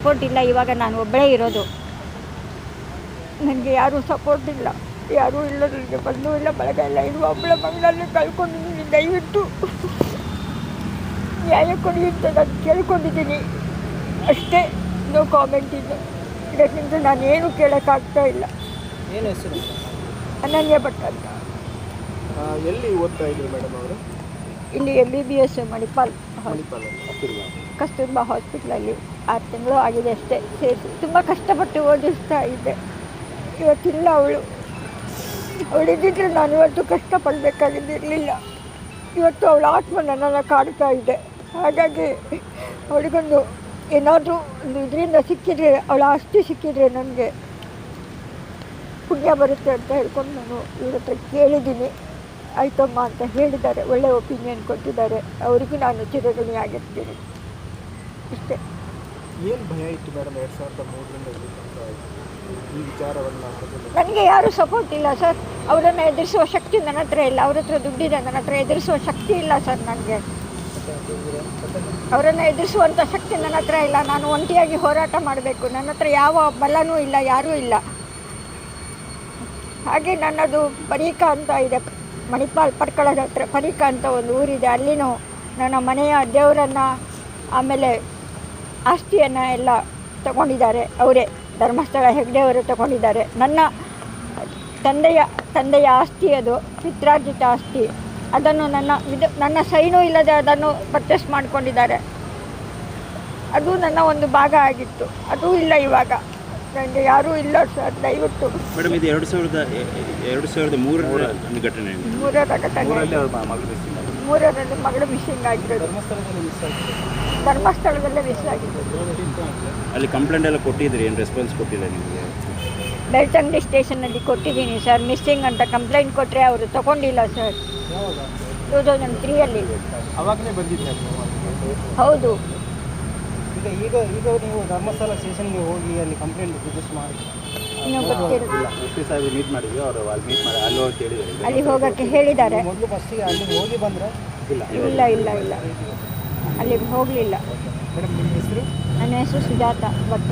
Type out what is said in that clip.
Support ಇಲ್ಲ. ಇವಾಗ ನಾನು ಒಬ್ಬಳೇ ಇರೋದು. ನನಗೆ ಯಾರೂ ಸಪೋರ್ಟ್ ಇಲ್ಲ, ಯಾರೂ ಇಲ್ಲ, ನನಗೆ ಬಂಧು ಇಲ್ಲ, ಬಳಗ ಇಲ್ಲ. ಇದು ಒಬ್ಬಳ ಮಗನಲ್ಲಿ ಕಳ್ಕೊಂಡಿದ್ದೀನಿ. ದಯವಿಟ್ಟು ನ್ಯಾಯ ಕೊಡಿ ಅಂತ ನಾನು ಕೇಳ್ಕೊಂಡಿದ್ದೀನಿ ಅಷ್ಟೇ. ನೋ ಕಾಮೆಂಟ್ ಇದೆ. ಇದಕ್ಕಿಂತ ನಾನೇನು ಕೇಳೋಕ್ಕಾಗ್ತಾ ಇಲ್ಲ. ಏನು ಹೆಸರು? ಅನನ್ಯ ಭಟ್ ಅಂತ. ಎಲ್ಲಿ ಓದ್ತಾ ಇದ್ದೀರಿ ಮೇಡಮ್ ಅವರು? ಇಲ್ಲಿ MBBS ಮಣಿಪಾಲ್ ಕಸ್ತೂರ್ಬಾ ಹಾಸ್ಪಿಟ್ಲಲ್ಲಿ 6 ತಿಂಗಳು ಆಗಿದೆ ಅಷ್ಟೇ ಸೇರಿಸಿ. ತುಂಬ ಕಷ್ಟಪಟ್ಟು ಓದಿಸ್ತಾ ಇದ್ದೆ. ಇವತ್ತಿಲ್ಲ ಅವಳಿದ್ದಿದ್ರೆ ನಾನು ಇವತ್ತು ಕಷ್ಟಪಡಬೇಕಾಗಿದ್ದಿರಲಿಲ್ಲ. ಇವತ್ತು ಅವಳ ಆತ್ಮ ನನ್ನನ್ನು ಕಾಡ್ತಾ ಇದೆ. ಹಾಗಾಗಿ ಅವಳಿಗೊಂದು ಏನಾದರೂ ಒಂದು ಇದರಿಂದ ಸಿಕ್ಕಿದರೆ, ಅವಳ ಆಸ್ತಿ ಸಿಕ್ಕಿದರೆ ನನಗೆ ಪುಣ್ಯ ಬರುತ್ತೆ ಅಂತ ಹೇಳ್ಕೊಂಡು ನಾನು ಇವ್ರ ಹತ್ರ ಕೇಳಿದ್ದೀನಿ. ಆಯ್ತಮ್ಮ ಅಂತ ಹೇಳಿದ್ದಾರೆ. ಒಳ್ಳೆಯ ಒಪಿನಿಯನ್ ಕೊಟ್ಟಿದ್ದಾರೆ. ಅವರಿಗೂ ನಾನು ಚಿರಋಣಿ ಆಗಿರ್ತೀನಿ. ಇಷ್ಟೇ. ಏನು ಭಯ ಇತ್ತು ಮೇಡಮ್ 2003ರಿಂದ ಈ ವಿಚಾರವನ್ನು? ನನಗೆ ಯಾರೂ ಸಪೋರ್ಟ್ ಇಲ್ಲ ಸರ್. ಅವರನ್ನು ಎದುರಿಸುವ ಶಕ್ತಿ ನನ್ನ ಹತ್ರ ಇಲ್ಲ. ಅವ್ರ ಹತ್ರ ದುಡ್ಡಿದೆ, ನನ್ನ ಹತ್ರ ಎದುರಿಸುವ ಶಕ್ತಿ ಇಲ್ಲ ಸರ್. ನನಗೆ ಅವರನ್ನು ಎದುರಿಸುವಂಥ ಶಕ್ತಿ ನನ್ನ ಹತ್ರ ಇಲ್ಲ. ನಾನು ಒಂಟಿಯಾಗಿ ಹೋರಾಟ ಮಾಡಬೇಕು. ನನ್ನ ಹತ್ರ ಯಾವ ಬಲನೂ ಇಲ್ಲ, ಯಾರೂ ಇಲ್ಲ. ಹಾಗೆ ನನ್ನದು ಪರೀಕ ಅಂತ ಇದೆ, ಮಣಿಪಾಲ್ ಪಟ್ಕಳದ ಹತ್ರ ಪರೀಕ ಅಂತ ಒಂದು ಊರಿದೆ. ಅಲ್ಲಿನೂ ನನ್ನ ಮನೆಯ ದೇವರನ್ನು, ಆಮೇಲೆ ಆಸ್ತಿಯನ್ನು ಎಲ್ಲ ತಗೊಂಡಿದ್ದಾರೆ ಅವರೇ. ಧರ್ಮಸ್ಥಳ ಹೆಗ್ಡೆಯವರು ತಗೊಂಡಿದ್ದಾರೆ. ನನ್ನ ತಂದೆಯ ಆಸ್ತಿ, ಅದು ಪಿತ್ರಾರ್ಜಿತ ಆಸ್ತಿ. ಅದನ್ನು ನನ್ನ ಸೈನೂ ಇಲ್ಲದೆ ಅದನ್ನು ಪರ್ಚೇಸ್ ಮಾಡಿಕೊಂಡಿದ್ದಾರೆ. ಅದು ನನ್ನ ಒಂದು ಭಾಗ ಆಗಿತ್ತು. ಅದೂ ಇಲ್ಲ ಇವಾಗ. ನನಗೆ ಯಾರೂ ಇಲ್ಲ ಸರ್. ದಯವಿಟ್ಟು ಮೇಡಮ್, ಇದು 2003ರ ಘಟನೆ. ಮೂರರಲ್ಲಿ ಮಗಳು ಮಿಸ್ಸಿಂಗ್ ಆಗಿರೋದು. ಧರ್ಮಸ್ಥಳದಲ್ಲೇ ಮಿಸ್ ಆಗಿರೋದು. ಅಲ್ಲಿ ಕಂಪ್ಲೇಂಟ್ ಎಲ್ಲ ಕೊಟ್ಟಿದ್ದೀರಿ? ಏನು ರೆಸ್ಪಾನ್ಸ್ ಕೊಟ್ಟಿಲ್ಲ ನಿಮಗೆ? ಬೆಳ್ತಂಗಡಿ ಸ್ಟೇಷನಲ್ಲಿ ಕೊಟ್ಟಿದ್ದೀನಿ ಸರ್. ಮಿಸ್ಸಿಂಗ್ ಅಂತ ಕಂಪ್ಲೇಂಟ್ ಕೊಟ್ಟರೆ ಅವರು ತಗೊಂಡಿಲ್ಲ ಸರ್. 2003ಯಲ್ಲಿ. ಅವಾಗಲೇ ಬಂದಿದ್ದೆ. ಹೌದು. ಈಗ ನೀವು ಧರ್ಮಸ್ಥಳ ಸ್ಟೇಷನ್ಗೆ ಹೋಗಿ ಅಲ್ಲಿ ಕಂಪ್ಲೇಂಟ್ ರಿಜಿಸ್ಟರ್ ಮಾಡಿ ಇನ್ನೂ ಗೊತ್ತಿಲ್ಲ. ಮೀಟ್ ಮಾಡಿದ್ವಿ ಅವರು. ಅಲ್ಲಿ ಮೀಟ್ ಮಾಡಿ ಅಲ್ಲಿ ಹೋಗಿ ಕೇಳಿದ್ದಾರೆ. ಅಲ್ಲಿ ಹೋಗೋಕ್ಕೆ ಹೇಳಿದ್ದಾರೆ. ಮೊದಲು ಫಸ್ಟಿಗೆ ಅಲ್ಲಿ ಹೋಗಿ ಬಂದರೆ ಇಲ್ಲ ಅಲ್ಲಿಗೆ ಹೋಗಲಿಲ್ಲ. ಮೇಡಮ್, ನಿಮ್ಮ ಹೆಸರು? ನನ್ನ ಹೆಸರು ಸುಜಾತ ಭಟ್.